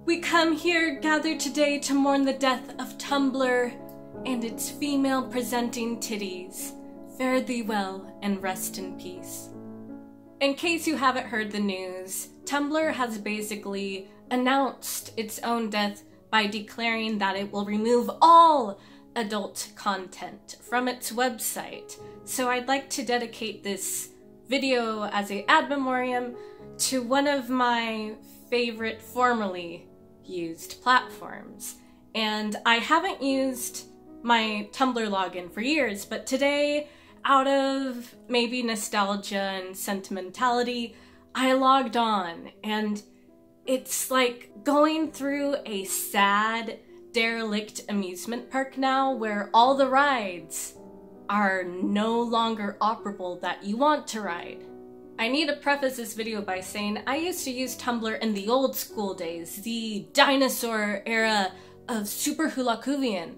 We come here gathered today to mourn the death of Tumblr and its female-presenting tiddies. Fare thee well and rest in peace. In case you haven't heard the news, Tumblr has basically announced its own death by declaring that it will remove all adult content from its website. So I'd like to dedicate this video as a ad memoriam to one of my favorite formerly used platforms. And I haven't used my Tumblr login for years, but today, out of maybe nostalgia and sentimentality, I logged on, and it's like going through a sad, derelict amusement park now where all the rides are no longer operable that you want to ride. I need to preface this video by saying I used to use Tumblr in the old school days, the dinosaur era of Super Hulakuvian,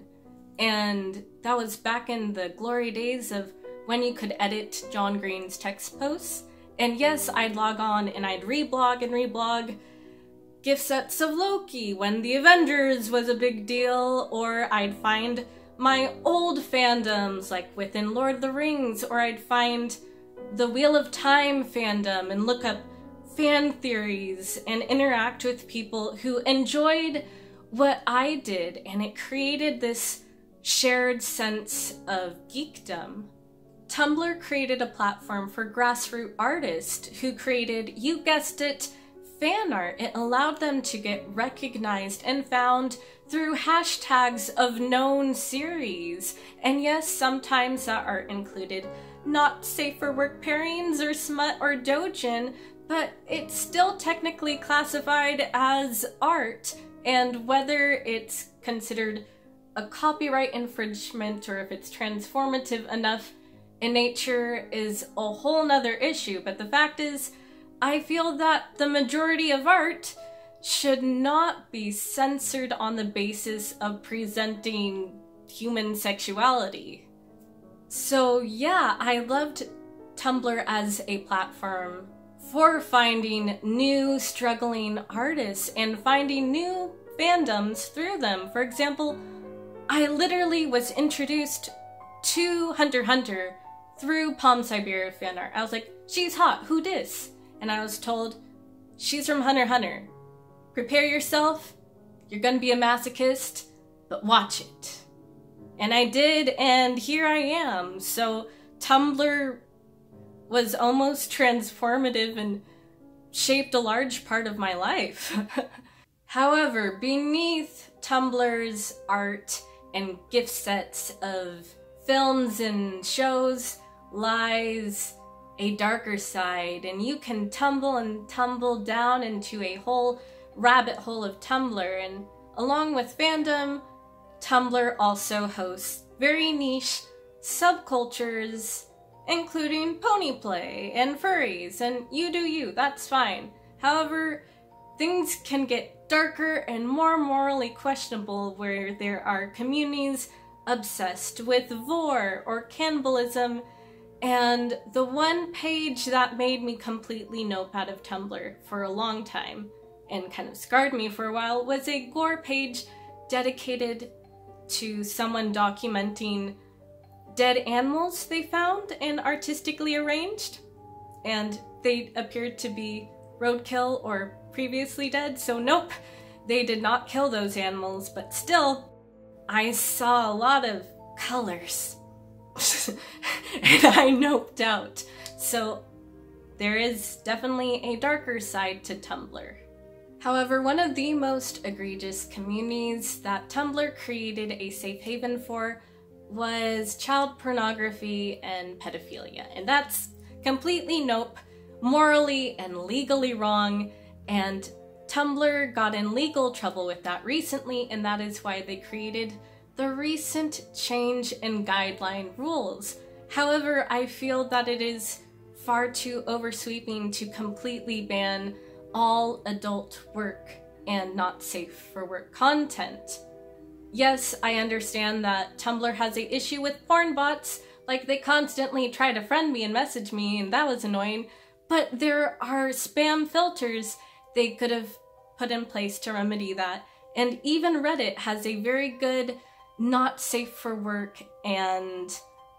and that was back in the glory days of when you could edit John Green's text posts. And yes, I'd log on and I'd reblog gift sets of Loki when the Avengers was a big deal, or I'd find my old fandoms like within Lord of the Rings, or I'd find the Wheel of Time fandom and look up fan theories and interact with people who enjoyed what I did, and it created this shared sense of geekdom. Tumblr created a platform for grassroots artists who created, you guessed it, fan art. It allowed them to get recognized and found through hashtags of known series. And yes, sometimes that art included not safe for work pairings or smut or dojin, but it's still technically classified as art, and whether it's considered a copyright infringement or if it's transformative enough in nature is a whole nother issue. But the fact is, I feel that the majority of art should not be censored on the basis of presenting human sexuality. So yeah, I loved Tumblr as a platform for finding new struggling artists and finding new fandoms through them. For example, I literally was introduced to Hunter x Hunter through Palm Siberia fan art. I was like, she's hot, who dis? And I was told, she's from Hunter x Hunter. Prepare yourself, you're gonna be a masochist, but watch it. And I did, and here I am. So Tumblr was almost transformative and shaped a large part of my life. However, beneath Tumblr's art and gift sets of films and shows lies a darker side, and you can tumble and tumble down into a whole rabbit hole of Tumblr. And along with fandom, Tumblr also hosts very niche subcultures, including pony play and furries, and you do you, that's fine. However, things can get darker and more morally questionable where there are communities obsessed with vor or cannibalism. And the one page that made me completely nope out of Tumblr for a long time and kind of scarred me for a while was a gore page dedicated to someone documenting dead animals they found and artistically arranged, and they appeared to be roadkill or previously dead, so nope, they did not kill those animals. But still, I saw a lot of colors and I noped out. So there is definitely a darker side to Tumblr. However, one of the most egregious communities that Tumblr created a safe haven for was child pornography and pedophilia. And that's completely nope, morally and legally wrong, and Tumblr got in legal trouble with that recently, and that is why they created the recent change in guideline rules. However, I feel that it is far too oversweeping to completely ban all adult work and not safe for work content. Yes, I understand that Tumblr has an issue with porn bots, like they constantly try to friend me and message me, and that was annoying, but there are spam filters they could have put in place to remedy that. And even Reddit has a very good not safe for work and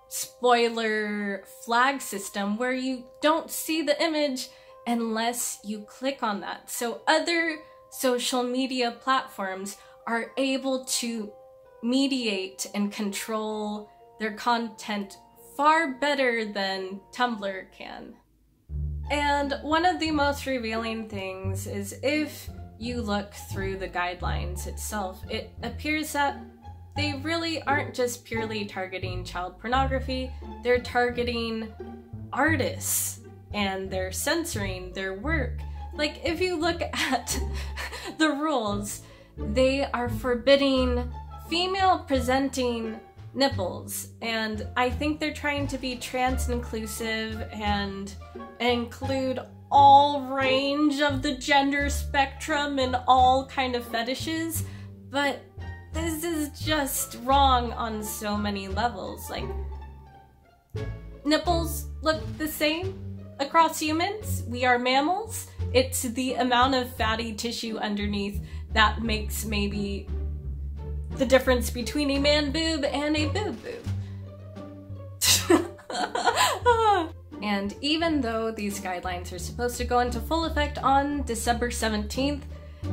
spoiler flag system where you don't see the image unless you click on that. So other social media platforms are able to mediate and control their content far better than Tumblr can. And one of the most revealing things is if you look through the guidelines itself, it appears that they really aren't just purely targeting child pornography, they're targeting artists and they're censoring their work. Like, if you look at the rules, they are forbidding female presenting nipples, and I think they're trying to be trans inclusive and include all range of the gender spectrum and all kind of fetishes, but this is just wrong on so many levels. Like, nipples look the same across humans. We are mammals. It's the amount of fatty tissue underneath that makes maybe the difference between a man boob and a boob boob. And even though these guidelines are supposed to go into full effect on December 17th,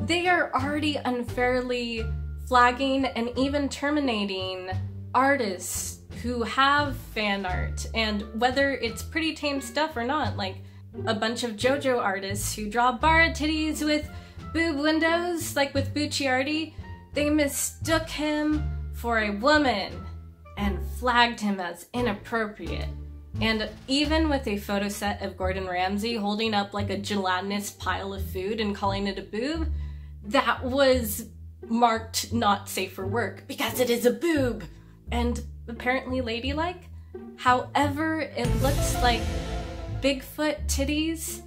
they are already unfairly flagging and even terminating artists who have fan art, and whether it's pretty tame stuff or not. Like a bunch of JoJo artists who draw bara titties with boob windows, like with Bucciardi, they mistook him for a woman and flagged him as inappropriate. And even with a photo set of Gordon Ramsay holding up like a gelatinous pile of food and calling it a boob, that was marked not safe for work because it is a boob and apparently ladylike. However, it looks like Bigfoot titties,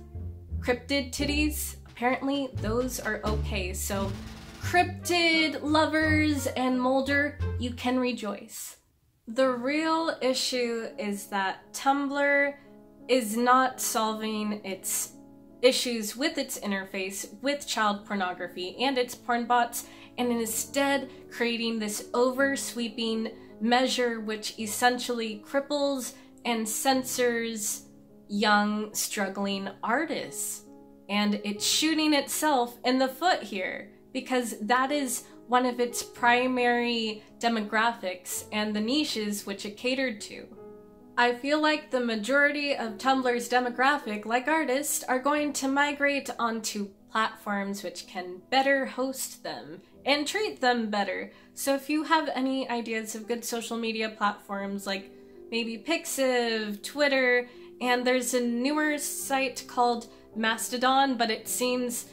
cryptid titties, apparently those are okay. So cryptid lovers and Mulder, you can rejoice. The real issue is that Tumblr is not solving its issues with its interface with child pornography and its porn bots, and instead creating this over-sweeping measure which essentially cripples and censors young, struggling artists. And it's shooting itself in the foot here, because that is one of its primary demographics and the niches which it catered to. I feel like the majority of Tumblr's demographic, like artists, are going to migrate onto platforms which can better host them and treat them better. So if you have any ideas of good social media platforms like maybe Pixiv, Twitter, and there's a newer site called Mastodon, but it seems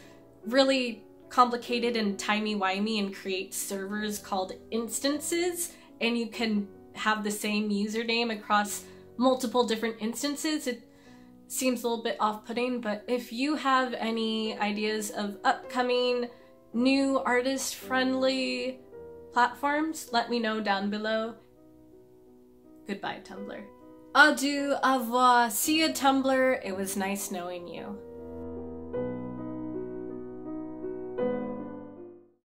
really complicated and timey-wimey and creates servers called instances, and you can have the same username across multiple different instances. It seems a little bit off-putting, but if you have any ideas of upcoming new artist-friendly platforms, let me know down below. Goodbye, Tumblr. Adieu, au revoir, see you, Tumblr. It was nice knowing you.